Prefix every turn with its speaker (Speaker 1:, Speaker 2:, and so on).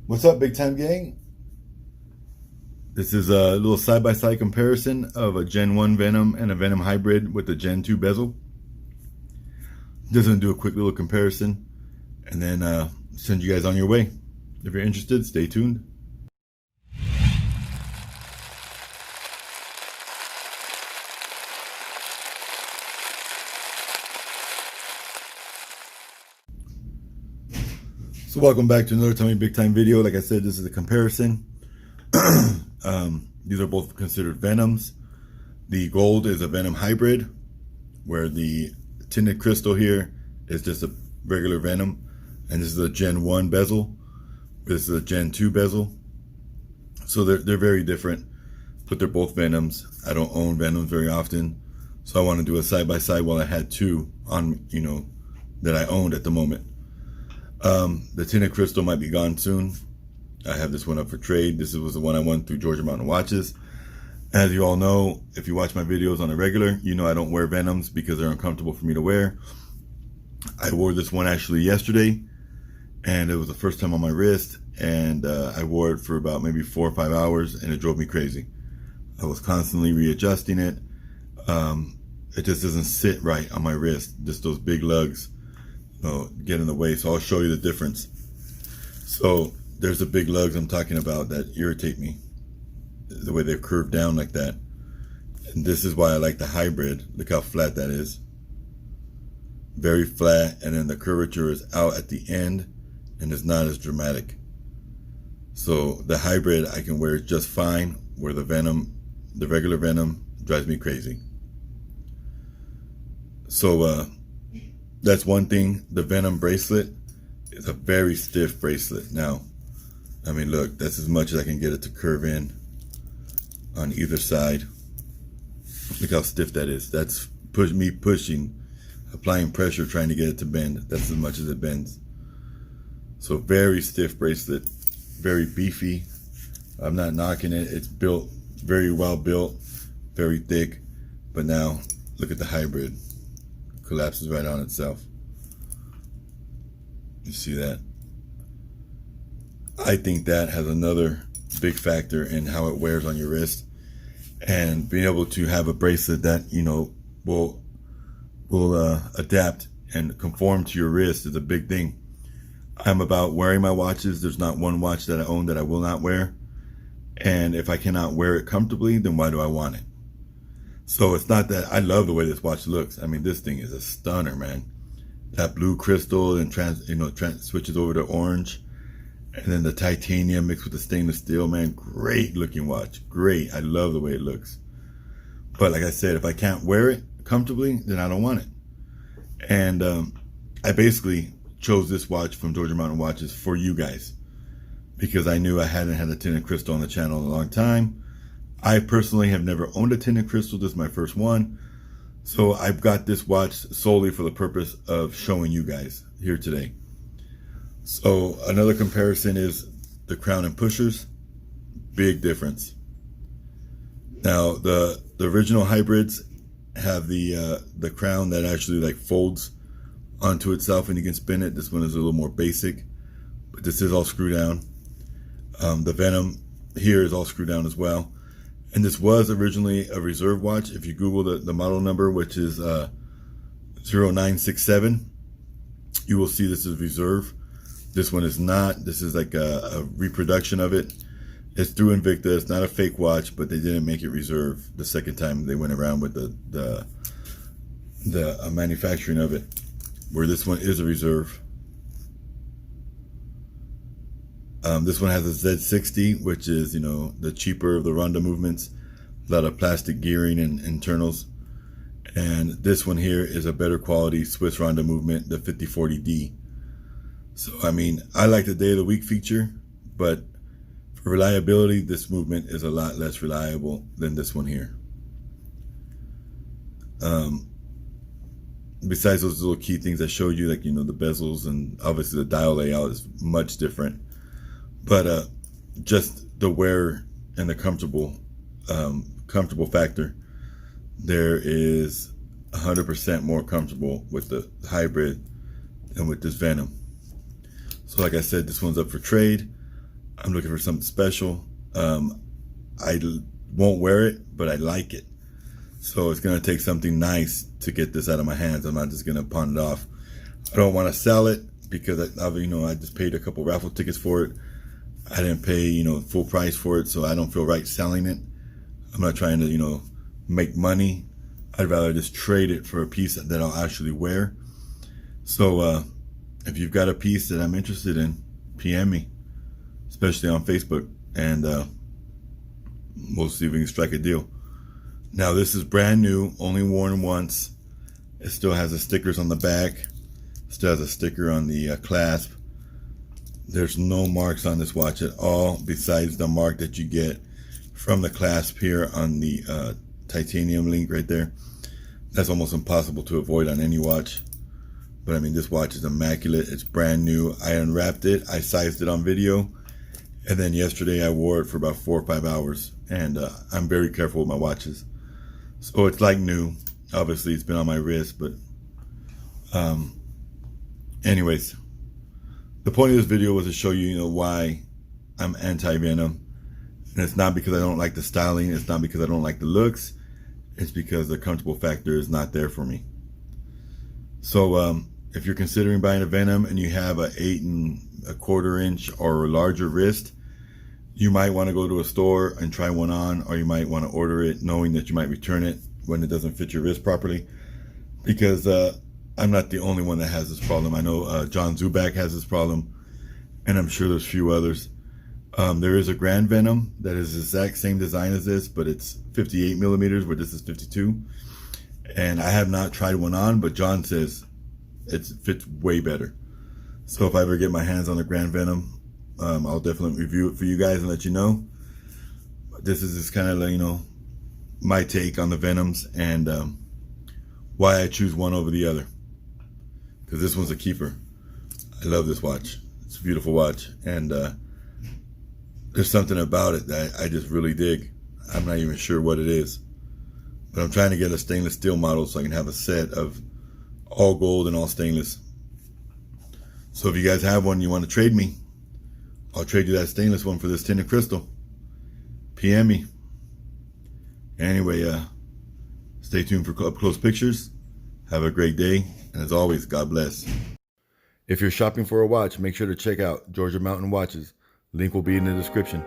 Speaker 1: What's up, big time gang? This is a little side-by-side comparison of a Gen 1 Venom and a Venom hybrid with the Gen 2 bezel. Just gonna do a quick little comparison and then send you guys on your way. If you're interested, stay tuned. So welcome back to another Tommy Big Time video. Like I said, this is a comparison. These are both considered Venoms. The gold is a Venom hybrid, where the tinted crystal here is just a regular Venom. And this is a Gen 1 bezel. This is a Gen 2 bezel. So they're very different, but they're both Venoms. I don't own Venoms very often, so I want to do a side-by-side while I had two on, that I owned at the moment. The tinted crystal might be gone soon. I have this one up for trade. This was the one I won through Georgia Mountain Watches. As you all know, if you watch my videos on a regular, you know I don't wear Venoms because they're uncomfortable for me to wear. I wore this one actually yesterday, and it was the first time on my wrist, and I wore it for about maybe 4 or 5 hours, and it drove me crazy. I was constantly readjusting it. It just doesn't sit right on my wrist. Just those big lugs get in the way. So I'll show you the difference. So there's the big lugs I'm talking about that irritate me, the way they're curved down like that. And this is why I like the hybrid. Look how flat that is. Very flat, and then the curvature is out at the end and it's not as dramatic. So the hybrid I can wear just fine, where the Venom, the regular Venom, drives me crazy. So that's one thing. The Venom bracelet is a very stiff bracelet. Now, I mean, look, that's as much as I can get it to curve in on either side. Look how stiff that is. That's me pushing, applying pressure, trying to get it to bend. That's as much as it bends. So very stiff bracelet, very beefy. I'm not knocking it. It's built, very well built, very thick. But now, look at the hybrid. Collapses right on itself. You see that? I think that has another big factor in how it wears on your wrist, and being able to have a bracelet that will adapt and conform to your wrist is a big thing. I'm about wearing my watches. There's not one watch that I own that I will not wear, and if I cannot wear it comfortably, then why do I want it? So it's not that I love the way this watch looks. I mean, this thing is a stunner, man. That blue crystal and switches over to orange, and then the titanium mixed with the stainless steel, man. Great looking watch. Great. I love the way it looks. But like I said, if I can't wear it comfortably, then I don't want it. And I basically chose this watch from Georgia Mountain Watches for you guys, because I knew I hadn't had a tinted crystal on the channel in a long time. I personally have never owned a tinted crystal. This is my first one. So I've got this watch solely for the purpose of showing you guys here today. So another comparison is the crown and pushers. Big difference. Now the original hybrids have the crown that actually like folds onto itself and you can spin it. This one is a little more basic, but this is all screw down. The Venom here is all screw down as well. And this was originally a reserve watch. If you Google the model number, which is 0967, you will see this is reserve. This one is not. This is like a reproduction of it. It's through Invicta. It's not a fake watch, but they didn't make it reserve the second time they went around with the manufacturing of it, where this one is a reserve. This one has a Z60, which is, the cheaper of the Ronda movements, a lot of plastic gearing and internals. And this one here is a better quality Swiss Ronda movement, the 5040D. So, I mean, I like the day of the week feature, but for reliability, this movement is a lot less reliable than this one here. Besides those little key things I showed you, like, the bezels, and obviously the dial layout is much different. But just the wear and the comfortable factor, there is 100% more comfortable with the hybrid than with this Venom. So like I said, this one's up for trade. I'm looking for something special. I won't wear it, but I like it. So it's going to take something nice to get this out of my hands. I'm not just going to pawn it off. I don't want to sell it because I just paid a couple raffle tickets for it. I didn't pay, full price for it, so I don't feel right selling it. I'm not trying to, make money. I'd rather just trade it for a piece that I'll actually wear. So if you've got a piece that I'm interested in, PM me, especially on Facebook, and we'll see if we can strike a deal. Now this is brand new, only worn once. It still has the stickers on the back. Still has a sticker on the clasp. There's no marks on this watch at all, besides the mark that you get from the clasp here on the titanium link right there. That's almost impossible to avoid on any watch. But I mean, this watch is immaculate. It's brand new. I unwrapped it. I sized it on video. And then yesterday I wore it for about 4 or 5 hours. And I'm very careful with my watches. So it's like new. Obviously, it's been on my wrist. But anyways, the point of this video was to show you, why I'm anti-Venom. And it's not because I don't like the styling. It's not because I don't like the looks. It's because the comfortable factor is not there for me. So if you're considering buying a Venom and you have a 8 1/4 inch or larger wrist, you might want to go to a store and try one on, or you might want to order it knowing that you might return it when it doesn't fit your wrist properly. Because I'm not the only one that has this problem. I know John Zuback has this problem, and I'm sure there's a few others. There is a Grand Venom that is the exact same design as this, but it's 58 millimeters, where this is 52. And I have not tried one on, but John says it fits way better. So if I ever get my hands on the Grand Venom, I'll definitely review it for you guys and let you know. This is just kind of, my take on the Venoms and why I choose one over the other. Because this one's a keeper. I love this watch. It's a beautiful watch. And there's something about it that I just really dig. I'm not even sure what it is. But I'm trying to get a stainless steel model so I can have a set of all gold and all stainless. So if you guys have one you want to trade me, I'll trade you that stainless one for this tinted crystal. PM me. Anyway, stay tuned for up close pictures. Have a great day. And as always, God bless. If you're shopping for a watch, make sure to check out Georgia Mountain Watches. Link will be in the description.